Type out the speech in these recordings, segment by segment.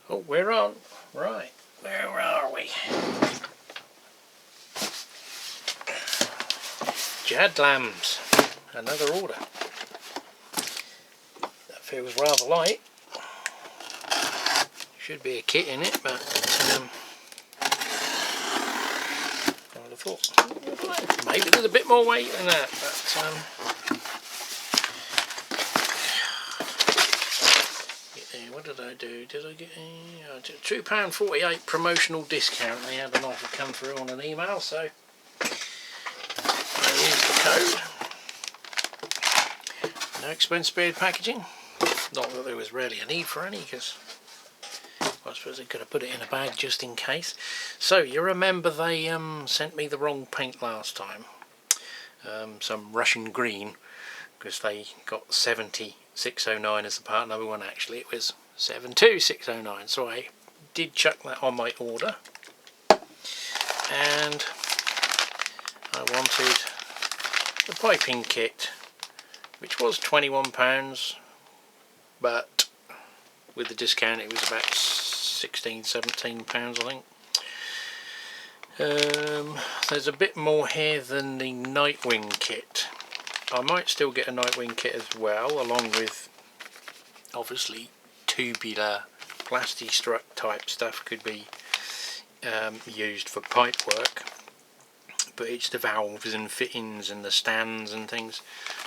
Oh, we're on. Right, where are we? Jad lambs. Another order. That feels rather light. Should be a kit in it, but I would have thought maybe there's a bit more weight than that. But what did I do? Did I get a £2.48 promotional discount? They had an offer come through on an email, so here's the code. No expense spared packaging. Not that there was really a need for any, because I suppose they could have put it in a bag just in case. So you remember they sent me the wrong paint last time, some Russian green, because they got 70609 as the part number. One actually it was 72609, so I did chuck that on my order, and I wanted the piping kit, which was £21, but with the discount it was about £16-17 I think. There's a bit more here than the Nightwing kit. I might still get a Nightwing kit as well, along with obviously tubular plastic strut type stuff could be used for pipe work, but it's the valves and fittings and the stands and things,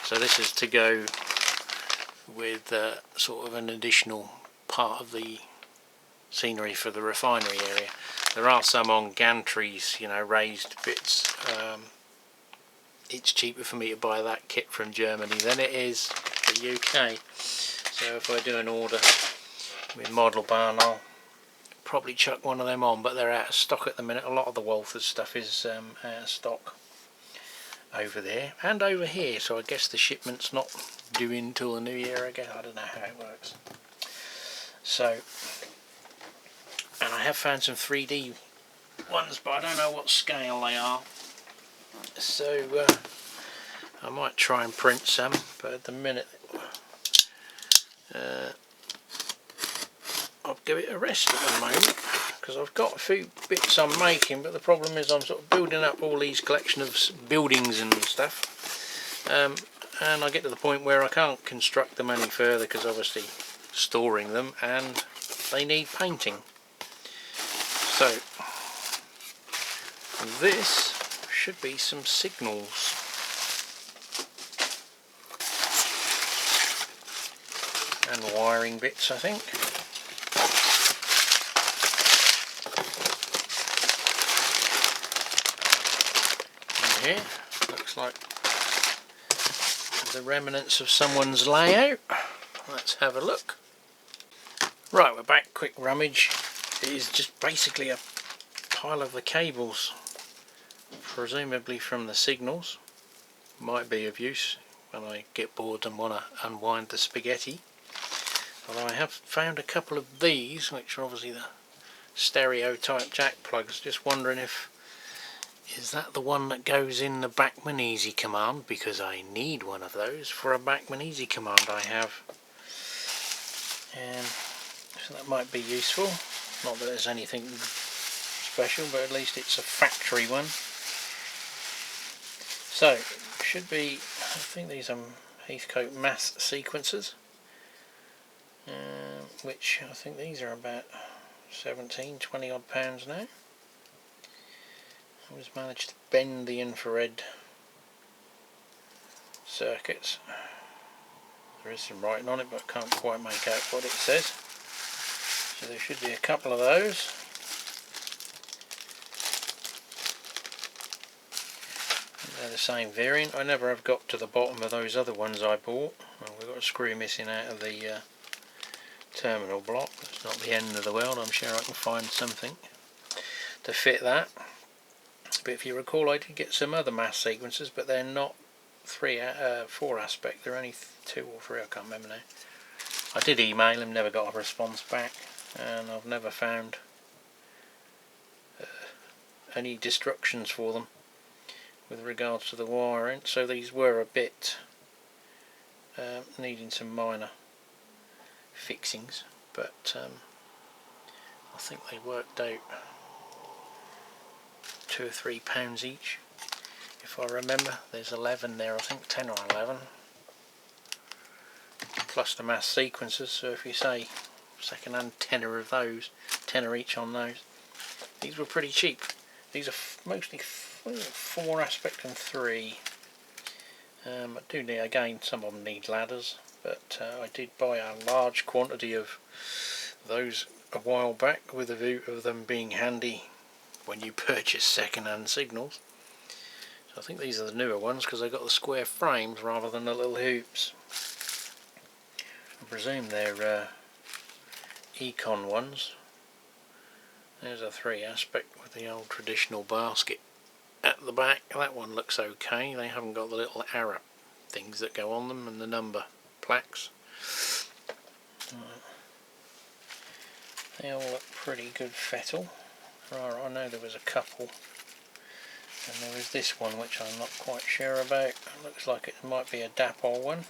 so this is to go with sort of an additional part of the scenery for the refinery area. There are some on gantries, you know, raised bits. It's cheaper for me to buy that kit from Germany than it is the UK, so if I do an order with Model Barn I'll probably chuck one of them on, but they're out of stock at the minute. A lot of the Walthers stuff is out of stock over there and over here, so I guess the shipment's not due in till the new year again. I don't know how it works. So, and I have found some 3D ones, but I don't know what scale they are, so I might try and print some, but at the minute I'll give it a rest at the moment, because I've got a few bits I'm making, but the problem is I'm sort of building up all these collection of buildings and stuff, and I get to the point where I can't construct them any further, because obviously storing them and they need painting. So this should be some signals. And wiring bits, I think. And here looks like the remnants of someone's layout. Let's have a look. Right, we're back. Quick rummage. It is just basically a pile of the cables, presumably from the signals. Might be of use when I get bored and want to unwind the spaghetti. Although I have found a couple of these, which are obviously the stereo type jack plugs. Just wondering if, is that the one that goes in the Bachmann Easy command, because I need one of those for a Bachmann Easy command I have. And so that might be useful. Not that there's anything special, but at least it's a factory one. So, should be, I think these are Heathcote mass sequencers. Which I think these are about 17-20 odd pounds now. I just managed to bend the infrared circuits. There is some writing on it, but I can't quite make out what it says. So there should be a couple of those. They're the same variant. I never have got to the bottom of those other ones I bought. Well, we've got a screw missing out of the terminal block. That's not the end of the world. I'm sure I can find something to fit that. But if you recall, I did get some other mass sequencers, but they're not 4 aspect. They're only 2 or 3. I can't remember now. I did email them, never got a response back, and I've never found any destructions for them with regards to the wiring. So these were a bit needing some minor fixings, but think they worked out £2 or £3 each, if I remember. There's 11 there, I think 10 or 11, plus the mass sequences. So if you say second hand tenner of those, tenner each on those, these were pretty cheap. These are mostly 4 aspect and 3. I do need, again, some of them need ladders, but I did buy a large quantity of those a while back with a view of them being handy when you purchase second-hand signals. So I think these are the newer ones because they've got the square frames rather than the little hoops. I presume they're Econ ones. There's a 3 aspect with the old traditional basket at the back. That one looks okay. They haven't got the little arrow things that go on them and the number plaques. They all look pretty good fettle. Right, I know there was a couple, and there was this one which I'm not quite sure about. It looks like it might be a dapole one.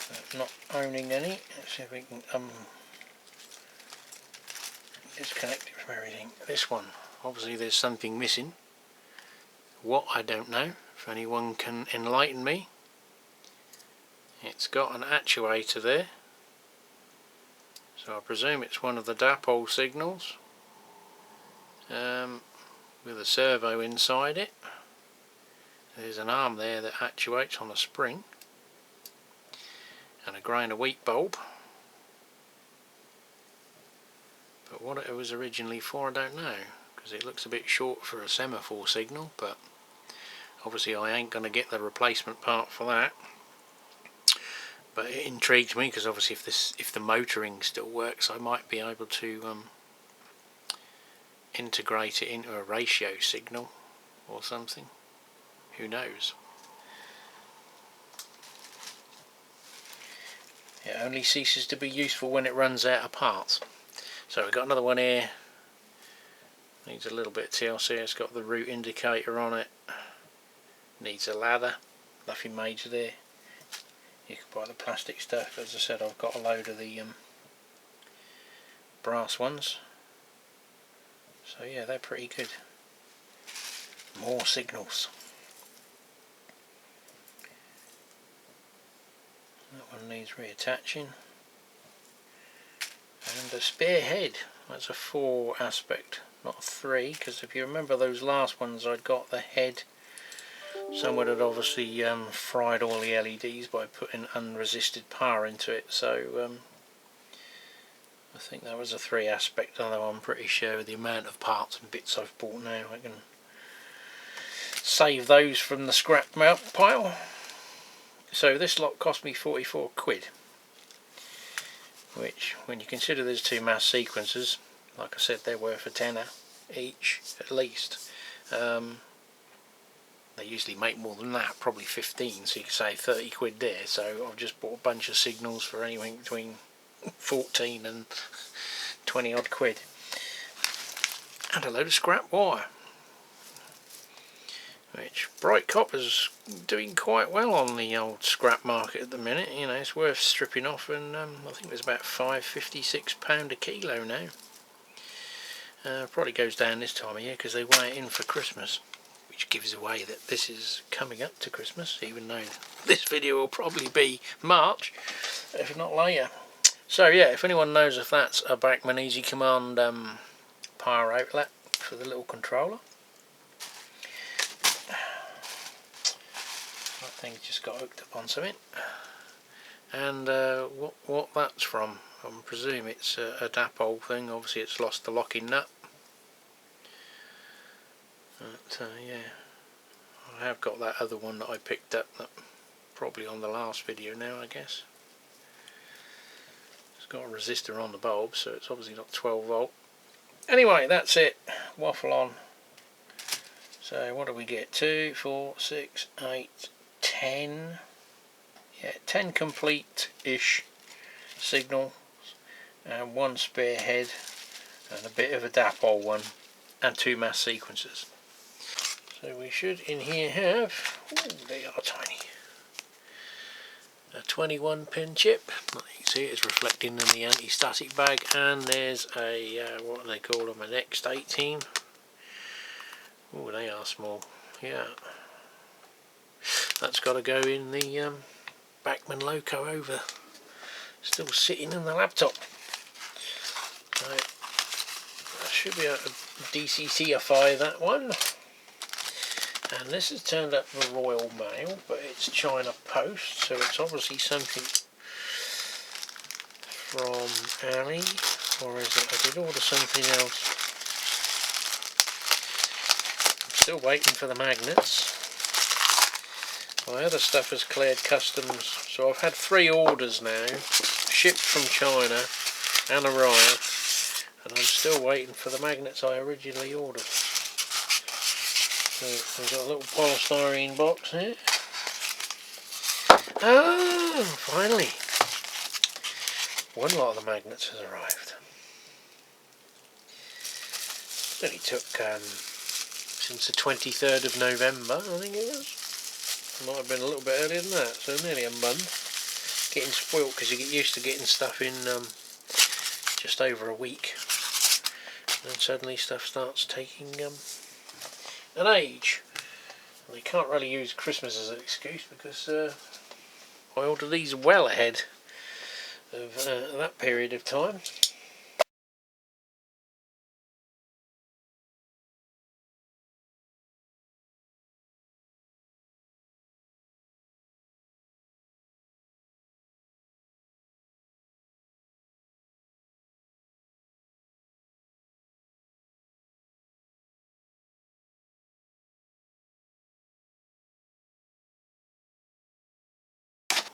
But not owning any. Let's see if we can disconnect it from everything. This one, obviously there's something missing. What, I don't know. If anyone can enlighten me. It's got an actuator there, so I presume it's one of the dapole signals, with a servo inside it. There's an arm there that actuates on a spring, and a grain of wheat bulb. But what it was originally for, I don't know, because it looks a bit short for a semaphore signal, but obviously I ain't going to get the replacement part for that. But it intrigued me because obviously if the motoring still works, I might be able to integrate it into a ratio signal or something. Who knows? It only ceases to be useful when it runs out of parts. So we've got another one here. Needs a little bit of TLC. It's got the route indicator on it. Needs a ladder. Nothing major there. You can buy the plastic stuff. As I said, I've got a load of the brass ones. So yeah, they're pretty good. More signals. That one needs reattaching. And a spare head. That's a 4 aspect, not a 3, because if you remember those last ones, I'd got the head. Someone had obviously fried all the LEDs by putting unresisted power into it, so I think that was a 3 aspect, although I'm pretty sure with the amount of parts and bits I've bought now I can save those from the scrap pile. So this lot cost me 44 quid, which when you consider there's 2 mass sequences, like I said, they're worth a tenner each at least. They usually make more than that, probably 15, so you could say 30 quid there. So I've just bought a bunch of signals for anything between 14 and 20 odd quid. And a load of scrap wire, which Bright Copper's doing quite well on the old scrap market at the minute. You know, it's worth stripping off, and I think it's about £5.56 a kilo now. Probably goes down this time of year because they weigh it in for Christmas, which gives away that this is coming up to Christmas, even though this video will probably be March, if not later. So yeah, if anyone knows if that's a Bachmann Easy Command power outlet for the little controller. That thing's just got hooked up on something. And what that's from, I presume it's a dapole thing. Obviously it's lost the locking nut. But yeah, I have got that other one that I picked up, that probably on the last video now, I guess. It's got a resistor on the bulb, so it's obviously not 12 volt. Anyway, that's it. Waffle on. So what do we get? 2, 4, 6, 8, 10. Yeah, 10 complete-ish signals, and 1 spare head, and a bit of a dapole one, and 2 mass sequences. So we should in here have, ooh, they are tiny, a 21 pin chip. You can see it's reflecting in the anti-static bag, and there's a what do they call them, an X18. Oh, they are small. Yeah, that's got to go in the Bachmann Loco over, still sitting in the laptop. So I should be able to DCCify that one. And this has turned up the Royal Mail, but it's China Post, so it's obviously something from Ali, or is it? I did order something else. I'm still waiting for the magnets. My other stuff has cleared customs, so I've had 3 orders now, shipped from China and arrived, and I'm still waiting for the magnets I originally ordered. So we've got a little polystyrene box here. Oh, finally! One lot of the magnets has arrived. It only took since the 23rd of November, I think it was. It might have been a little bit earlier than that, so nearly a month. Getting spoilt because you get used to getting stuff in just over a week. And then suddenly stuff starts taking an age. And they can't really use Christmas as an excuse because I ordered these well ahead of that period of time.